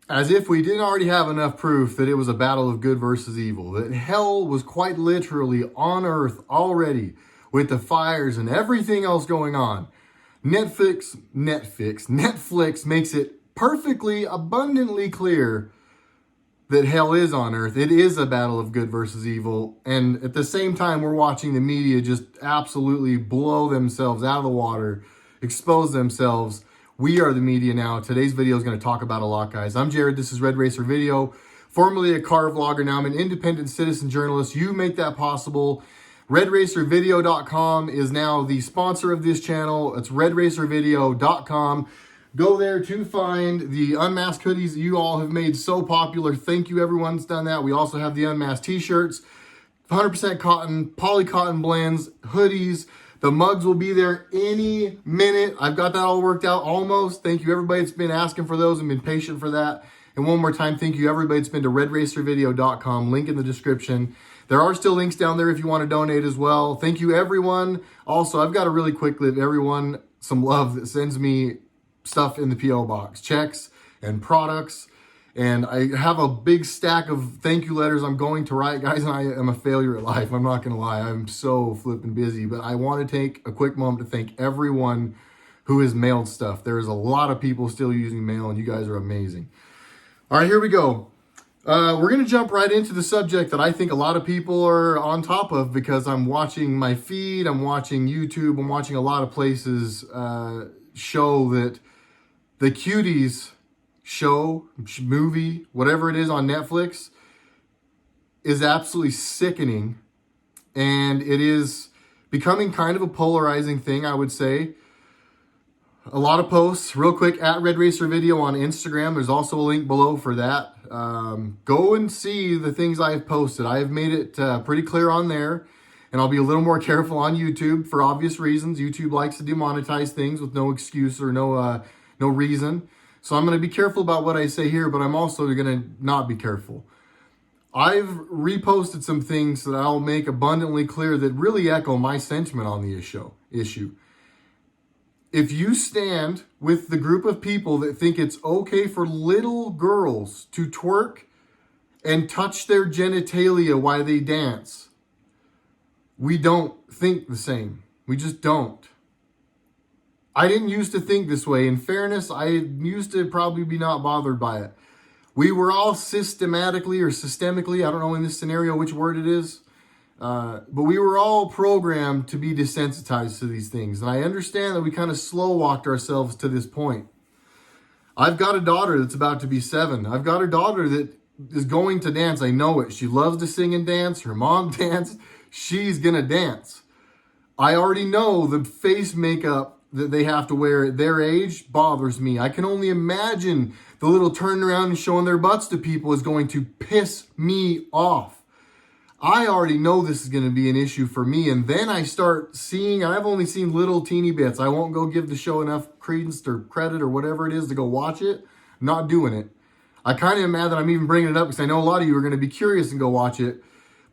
As if we didn't already have enough proof that it was a battle of good versus evil, that hell was quite literally on earth already with the fires and everything else going on. Netflix makes it perfectly, abundantly clear that hell is on earth. It is a battle of good versus evil. And at the same time, we're watching the media just absolutely blow themselves out of the water, expose themselves. We are the media now. Today's video is going to talk about a lot, guys. I'm Jared. This is RedRacer Video, formerly a car vlogger. Now I'm an independent citizen journalist. You make that possible. RedRacerVideo.com is now the sponsor of this channel. It's RedRacerVideo.com. Go there to find the unmasked hoodies that you all have made so popular. Thank you, everyone that's done that. We also have the unmasked t-shirts, 100% cotton, poly cotton blends, hoodies. The mugs will be there any minute. I've got that all worked out almost. Thank you, everybody that's been asking for those and been patient for that. And one more time, thank you, everybody that's been to RedRacerVideo.com. Link in the description. There are still links down there if you want to donate as well. Thank you, everyone. Also, I've got to really quickly give everyone some love that sends me stuff in the P.O. box, checks and products. And I have a big stack of thank you letters I'm going to write, guys, and I am a failure at life. I'm not going to lie. I'm so flipping busy. But I want to take a quick moment to thank everyone who has mailed stuff. There is a lot of people still using mail, and you guys are amazing. All right, here we go. We're going to jump right into the subject that I think a lot of people are on top of because I'm watching my feed, I'm watching YouTube, I'm watching a lot of places show that the Cuties show, movie, whatever it is on Netflix is absolutely sickening. And it is becoming kind of a polarizing thing, I would say. A lot of posts, real quick, at RedRacer Video on Instagram. There's also a link below for that. Go and see the things I have posted. I have made it pretty clear on there. And I'll be a little more careful on YouTube for obvious reasons. YouTube likes to demonetize things with no excuse or no reason. So I'm going to be careful about what I say here, but I'm also going to not be careful. I've reposted some things that I'll make abundantly clear that really echo my sentiment on the issue. If you stand with the group of people that think it's okay for little girls to twerk and touch their genitalia while they dance, we don't think the same. We just don't. I didn't used to think this way. In fairness, I used to probably be not bothered by it. We were all systemically, I don't know in this scenario which word it is, but we were all programmed to be desensitized to these things. And I understand that we kind of slow-walked ourselves to this point. I've got a daughter that's about to be 7. I've got a daughter that is going to dance. I know it. She loves to sing and dance. Her mom danced. She's going to dance. I already know the face makeup that they have to wear at their age bothers me. I can only imagine the little turning around and showing their butts to people is going to piss me off. I already know this is going to be an issue for me. And then I start seeing, and I've only seen little teeny bits. I won't go give the show enough credence or credit or whatever it is to go watch it. I'm not doing it. I kind of am mad that I'm even bringing it up because I know a lot of you are going to be curious and go watch it.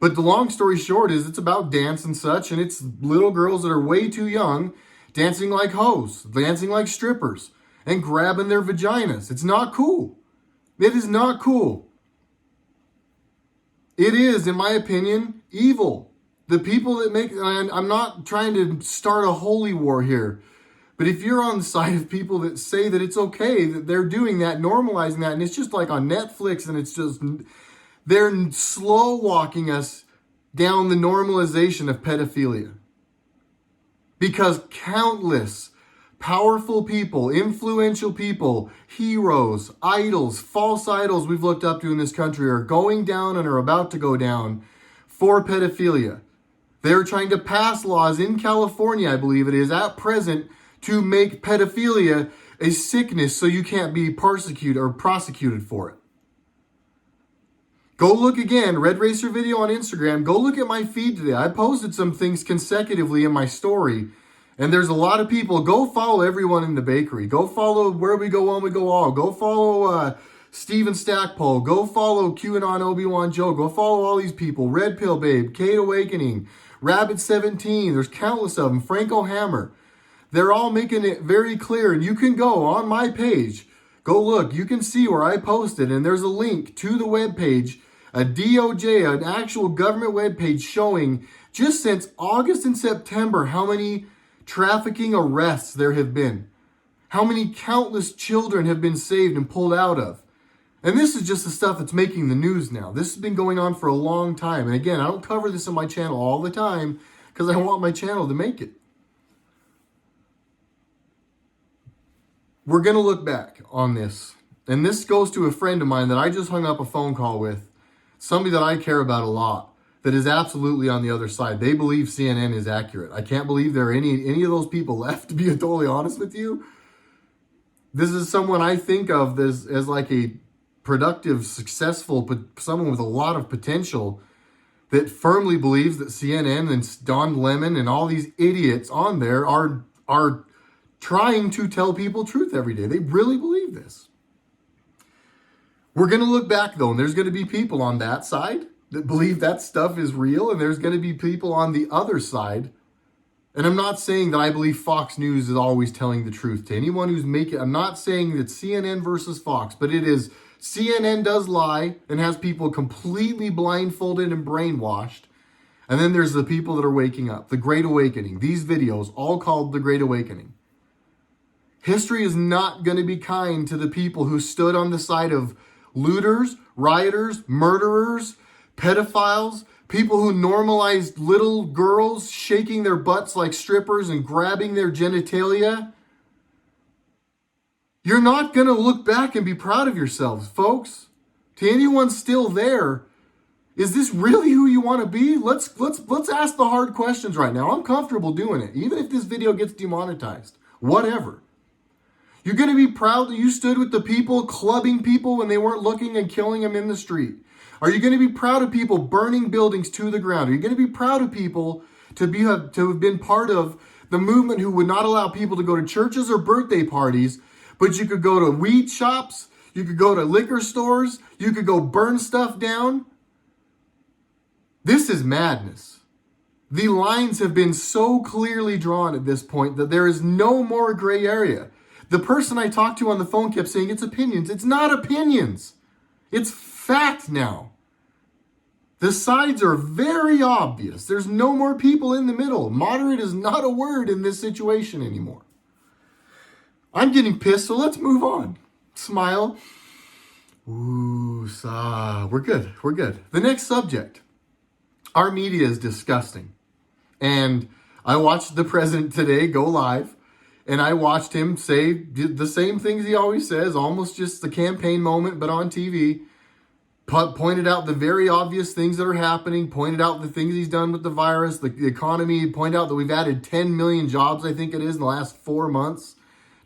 But the long story short is it's about dance and such. And it's little girls that are way too young dancing like hoes, dancing like strippers, and grabbing their vaginas. It's not cool. It is not cool. It is, in my opinion, evil. The people that make, and I'm not trying to start a holy war here, but if you're on the side of people that say that it's okay, that they're doing that, normalizing that, and it's just like on Netflix, and it's just, they're slow walking us down the normalization of pedophilia. Because countless powerful people, influential people, heroes, idols, false idols we've looked up to in this country are going down and are about to go down for pedophilia. They're trying to pass laws in California, I believe it is, at present, to make pedophilia a sickness so you can't be persecuted or prosecuted for it. Go look again, RedRacer Video on Instagram. Go look at my feed today. I posted some things consecutively in my story. And there's a lot of people. Go follow everyone in the bakery. Go follow Where We Go When We Go All. Go follow Steven Stackpole. Go follow QAnon OBIWAN Joe. Go follow all these people. Red Pill Babe, Kate Awakening, Rabbit 17. There's countless of them. Franco Hammer. They're all making it very clear. And you can go on my page. Go look. You can see where I posted, and there's a link to the webpage, a DOJ, an actual government webpage showing just since August and September how many trafficking arrests there have been. How many countless children have been saved and pulled out of. And this is just the stuff that's making the news now. This has been going on for a long time. And again, I don't cover this on my channel all the time because I want my channel to make it. We're going to look back on this. And this goes to a friend of mine that I just hung up a phone call with. Somebody that I care about a lot. That is absolutely on the other side. They believe CNN is accurate. I can't believe there are any of those people left, to be totally honest with you. This is someone I think of as like a productive, successful, but someone with a lot of potential that firmly believes that CNN and Don Lemon and all these idiots on there are trying to tell people truth every day. They really believe this. We're going to look back, though, and there's going to be people on that side that believe that stuff is real, and there's going to be people on the other side. And I'm not saying that I believe Fox News is always telling the truth to anyone who's making. I'm not saying that CNN versus Fox, but it is CNN does lie and has people completely blindfolded and brainwashed. And then there's the people that are waking up, the Great Awakening. These videos, all called the Great Awakening. History is not going to be kind to the people who stood on the side of looters, rioters, murderers, pedophiles, people who normalized little girls shaking their butts like strippers and grabbing their genitalia. You're not going to look back and be proud of yourselves, folks. To anyone still there, is this really who you want to be? Let's ask the hard questions right now. I'm comfortable doing it, even if this video gets demonetized. Whatever. You're going to be proud that you stood with the people clubbing people when they weren't looking and killing them in the street. Are you going to be proud of people burning buildings to the ground? Are you going to be proud of people to have been part of the movement who would not allow people to go to churches or birthday parties, but you could go to weed shops, you could go to liquor stores, you could go burn stuff down? This is madness. The lines have been so clearly drawn at this point that there is no more gray area. The person I talked to on the phone kept saying it's opinions. It's not opinions. It's fact now. The sides are very obvious. There's no more people in the middle. Moderate is not a word in this situation anymore. I'm getting pissed, so let's move on. Smile. Ooh, sigh. We're good. We're good. The next subject. Our media is disgusting. And I watched the president today go live. And I watched him say the same things he always says, almost just the campaign moment, but on TV. Pointed out the very obvious things that are happening, pointed out the things he's done with the virus, the economy, pointed out that we've added 10 million jobs, I think it is, in the last 4 months.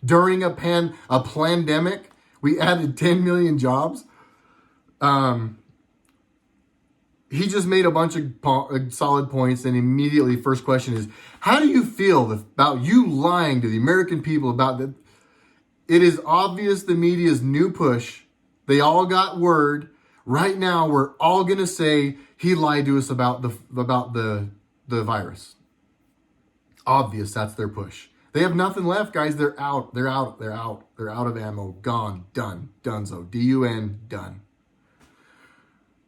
During a pandemic, we added 10 million jobs. He just made a bunch of solid points, and immediately first question is, how do you feel about you lying to the American people about that? It is obvious the media's new push. They all got word. Right now, we're all going to say he lied to us about the virus. Obvious, that's their push. They have nothing left, guys. They're out. They're out. They're out. They're out of ammo. Gone. Done. Dunzo. D-U-N. Done.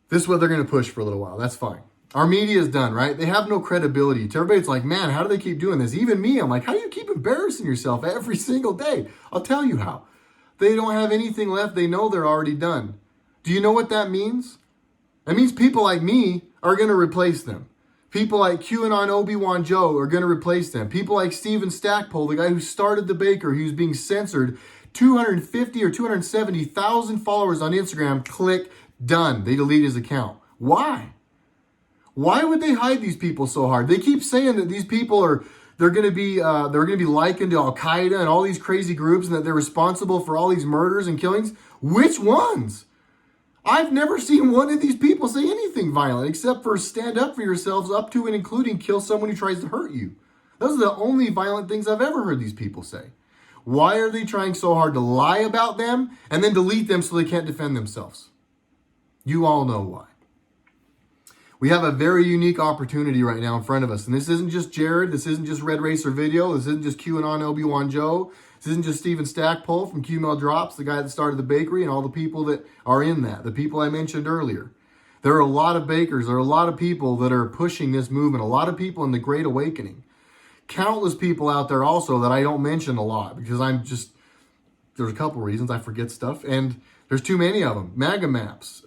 This is what they're going to push for a little while. That's fine. Our media is done, right? They have no credibility. To everybody's like, man, how do they keep doing this? Even me, I'm like, how do you keep embarrassing yourself every single day? I'll tell you how. They don't have anything left. They know they're already done. Do you know what that means? That means people like me are going to replace them. People like QAnon OBIWAN Joe are going to replace them. People like Steven Stackpole, the guy who started the baker, who's being censored, 250 or 270,000 followers on Instagram, click, done. They delete his account. Why? Why would they hide these people so hard? They keep saying that these people they're going to be likened to Al Qaeda and all these crazy groups, and that they're responsible for all these murders and killings. Which ones? I've never seen one of these people say anything violent except for stand up for yourselves, up to and including kill someone who tries to hurt you. Those are the only violent things I've ever heard these people say. Why are they trying so hard to lie about them and then delete them so they can't defend themselves? You all know why. We have a very unique opportunity right now in front of us. And this isn't just Jared. This isn't just RedRacer video. This isn't just QAnon OBIWAN Joe. This isn't just Steven Stackpole from QML Drops, the guy that started the bakery, and all the people that are in that, the people I mentioned earlier. There are a lot of bakers, there are a lot of people that are pushing this movement, a lot of people in the Great Awakening. Countless people out there also that I don't mention a lot because there's a couple reasons I forget stuff, and there's too many of them. MAGA Maps,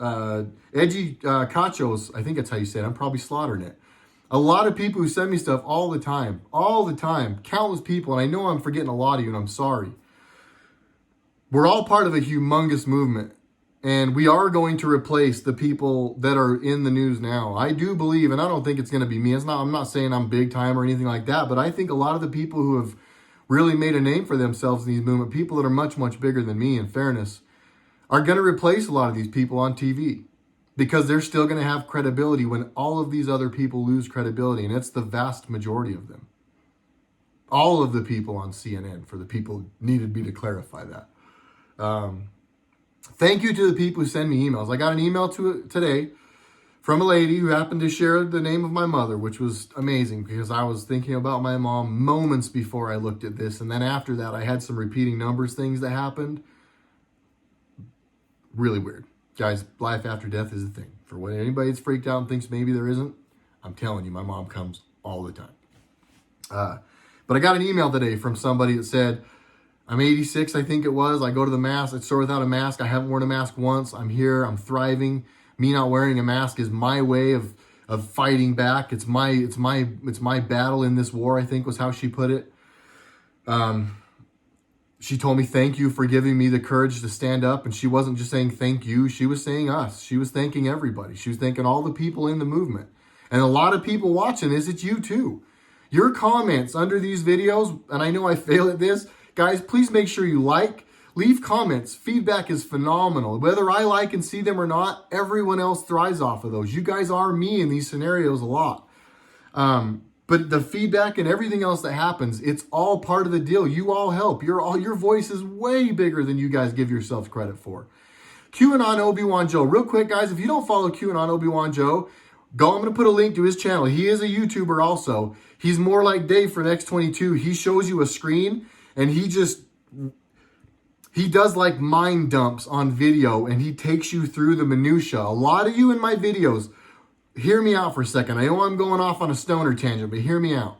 Edgy Cachos, I think that's how you say it. I'm probably slaughtering it. A lot of people who send me stuff all the time. Countless people, and I know I'm forgetting a lot of you, and I'm sorry. We're all part of a humongous movement, and we are going to replace the people that are in the news now. I do believe, and I don't think it's going to be me. I'm not saying I'm big time or anything like that, but I think a lot of the people who have really made a name for themselves in these movement, people that are much, much bigger than me, in fairness, are going to replace a lot of these people on TV because they're still going to have credibility when all of these other people lose credibility, and it's the vast majority of them. All of the people on CNN, for the people who needed me to clarify that. Thank you to the people who send me emails. I got an email today from a lady who happened to share the name of my mother, which was amazing because I was thinking about my mom moments before I looked at this. And then after that, I had some repeating numbers things that happened. Really weird. Guys, life after death is a thing. For when anybody that's freaked out and thinks maybe there isn't, I'm telling you, my mom comes all the time. But I got an email today from somebody that said, I'm 86, I think it was. I go to the mass. I store without a mask. I haven't worn a mask once. I'm here. I'm thriving. Me not wearing a mask is my way of fighting back. It's my battle in this war, I think was how she put it. She told me, thank you for giving me the courage to stand up. And she wasn't just saying thank you. She was saying us. She was thanking everybody. She was thanking all the people in the movement. And a lot of people watching this, it's you too. Your comments under these videos, and I know I fail at this, guys, please make sure you leave comments. Feedback is phenomenal. Whether I like and see them or not, everyone else thrives off of those. You guys are me in these scenarios a lot. But the feedback and everything else that happens, it's all part of the deal. You all help. Your voice is way bigger than you guys give yourselves credit for. QAnon Obi-Wan Joe. Real quick, guys, if you don't follow QAnon Obi-Wan Joe, I'm going to put a link to his channel. He is a YouTuber also. He's more like Dave from X22. He shows you a screen and he does like mind dumps on video and he takes you through the minutia. A lot of you in my videos, hear me out for a second. I know I'm going off on a stoner tangent, but hear me out.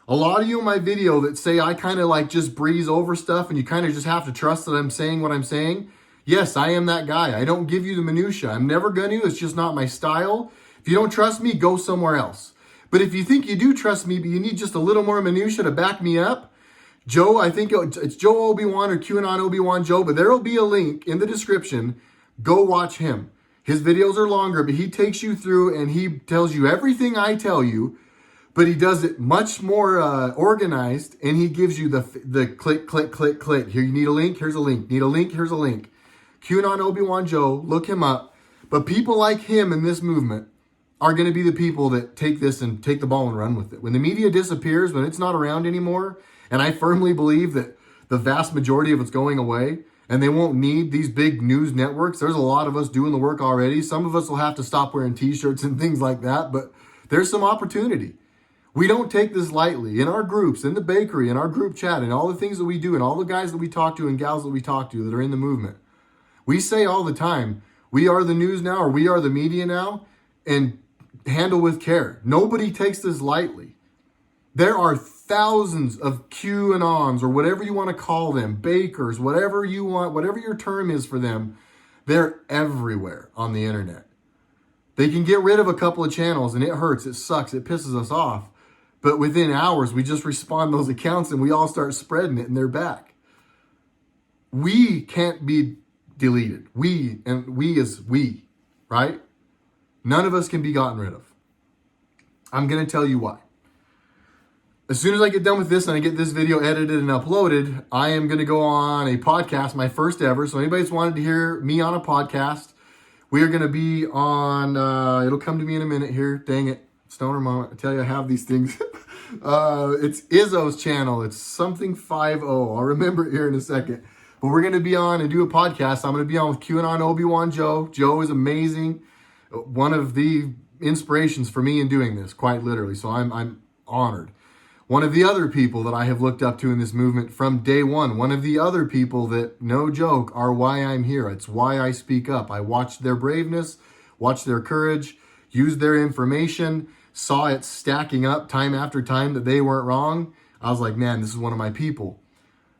A lot of you in my video that say I kind of like just breeze over stuff and you kind of just have to trust that I'm saying what I'm saying. Yes, I am that guy. I don't give you the minutia. I'm never going to. It's just not my style. If you don't trust me, go somewhere else. But if you think you do trust me, but you need just a little more minutia to back me up, Joe, I think it's Joe Obi-Wan or QAnon Obi-Wan Joe, but there will be a link in the description. Go watch him. His videos are longer, but he takes you through and he tells you everything I tell you, but he does it much more organized, and he gives you the click, click, click, click. Here, you need a link, here's a link. Need a link, here's a link. QAnon Obi-Wan Joe, look him up. But people like him in this movement are going to be the people that take this and take the ball and run with it. When the media disappears, when it's not around anymore, and I firmly believe that the vast majority of it's going away, and they won't need these big news networks. There's a lot of us doing the work already. Some of us will have to stop wearing t-shirts and things like that, but there's some opportunity. We don't take this lightly. In our groups, in the bakery, in our group chat, and all the things that we do, and all the guys that we talk to and gals that we talk to that are in the movement, we say all the time, we are the news now, or we are the media now, and handle with care. Nobody takes this lightly. There are thousands of QAnons, or whatever you want to call them, bakers, whatever you want, whatever your term is for them, they're everywhere on the internet. They can get rid of a couple of channels and it hurts, it sucks, it pisses us off. But within hours, we just respawn those accounts and we all start spreading it and they're back. We can't be deleted. We is we, right? None of us can be gotten rid of. I'm going to tell you why. As soon as I get done with this and I get this video edited and uploaded, I am going to go on a podcast, my first ever. So anybody that's wanted to hear me on a podcast, we are going to be on, it'll come to me in a minute here. Dang it. Stoner moment. I tell you, I have these things. It's Izzo's channel. It's something 50. I'll remember it here in a second. But we're going to be on and do a podcast. I'm going to be on with QAnon Obi-Wan Joe. Joe is amazing. One of the inspirations for me in doing this, quite literally. So I'm honored. One of the other people that I have looked up to in this movement from day one. One of the other people that, no joke, are why I'm here. It's why I speak up. I watched their braveness, watched their courage, used their information, saw it stacking up time after time that they weren't wrong. I was like, man, this is one of my people.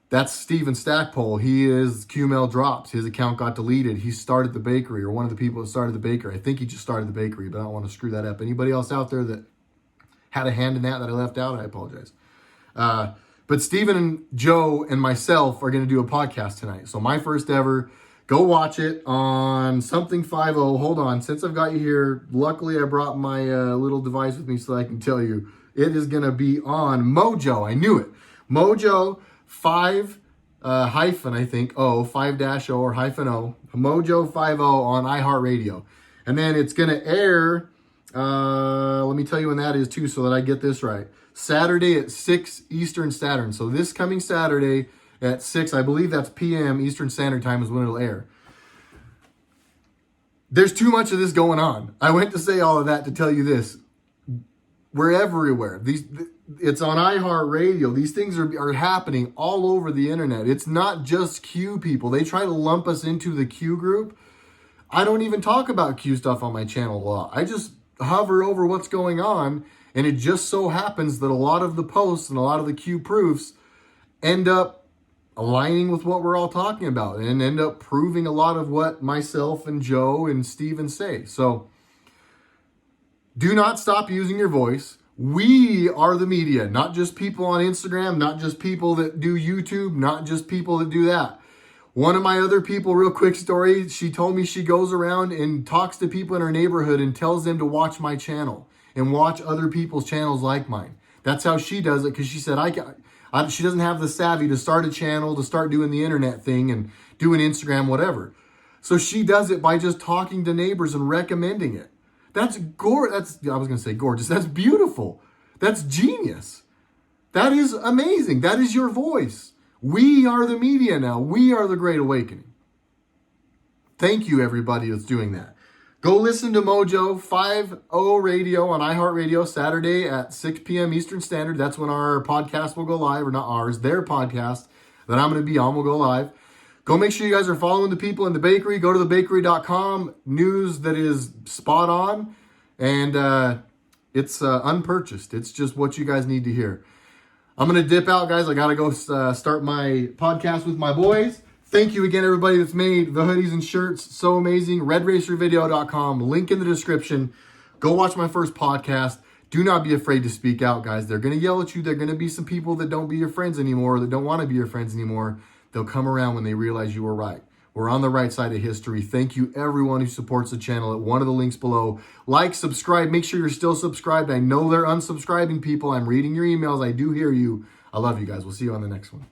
That's Steven Stackpole. He is QML Drops. His account got deleted. He started the bakery, or one of the people that started the bakery. I think he just started the bakery, but I don't want to screw that up. Anybody else out there that had a hand in that I left out, I apologize. But Steven and Joe and myself are going to do a podcast tonight. So my first ever. Go watch it on something 50. Hold on. Since I've got you here, luckily I brought my little device with me so I can tell you. It is going to be on Mojo. I knew it. Mojo 5 hyphen, I think, 5-0 or hyphen O. Mojo 50 on iHeartRadio. And then it's going to air, let me tell you when that is too so that I get this right. Saturday at 6 Eastern Standard. So this coming Saturday at 6, I believe that's p.m. Eastern Standard Time is when it'll air. There's too much of this going on. I went to say all of that to tell you this. We're everywhere. It's on iHeartRadio. These things are happening all over the internet. It's not just Q people. They try to lump us into the Q group. I don't even talk about Q stuff on my channel a lot. I just hover over what's going on, and it just so happens that a lot of the posts and a lot of the Q proofs end up aligning with what we're all talking about and end up proving a lot of what myself and Joe and Steven say. So do not stop using your voice. We are the media, not just people on Instagram, not just people that do YouTube, not just people that do that. One of my other people, real quick story, she told me she goes around and talks to people in her neighborhood and tells them to watch my channel and watch other people's channels like mine. That's how she does it, because she said she doesn't have the savvy to start a channel, to start doing the internet thing and doing Instagram, whatever. So she does it by just talking to neighbors and recommending it. That's gorgeous. I was going to say gorgeous. That's beautiful. That's genius. That is amazing. That is your voice. We are the media now. We are the Great Awakening. Thank you, everybody that's doing that. Go listen to Mojo 50 Radio on iHeartRadio Saturday at 6 p.m. Eastern Standard. That's when our podcast will go live, or not ours, their podcast that I'm going to be on will go live. Go make sure you guys are following the people in the bakery. Go to thebakery.com. News that is spot on. And it's unpurchased. It's just what you guys need to hear. I'm going to dip out, guys. I got to go start my podcast with my boys. Thank you again, everybody that's made the hoodies and shirts. So amazing. RedRacerVideo.com. Link in the description. Go watch my first podcast. Do not be afraid to speak out, guys. They're going to yell at you. There are going to be some people that don't be your friends anymore, that don't want to be your friends anymore. They'll come around when they realize you were right. We're on the right side of history. Thank you, everyone who supports the channel at one of the links below. Like, subscribe. Make sure you're still subscribed. I know they're unsubscribing people. I'm reading your emails. I do hear you. I love you guys. We'll see you on the next one.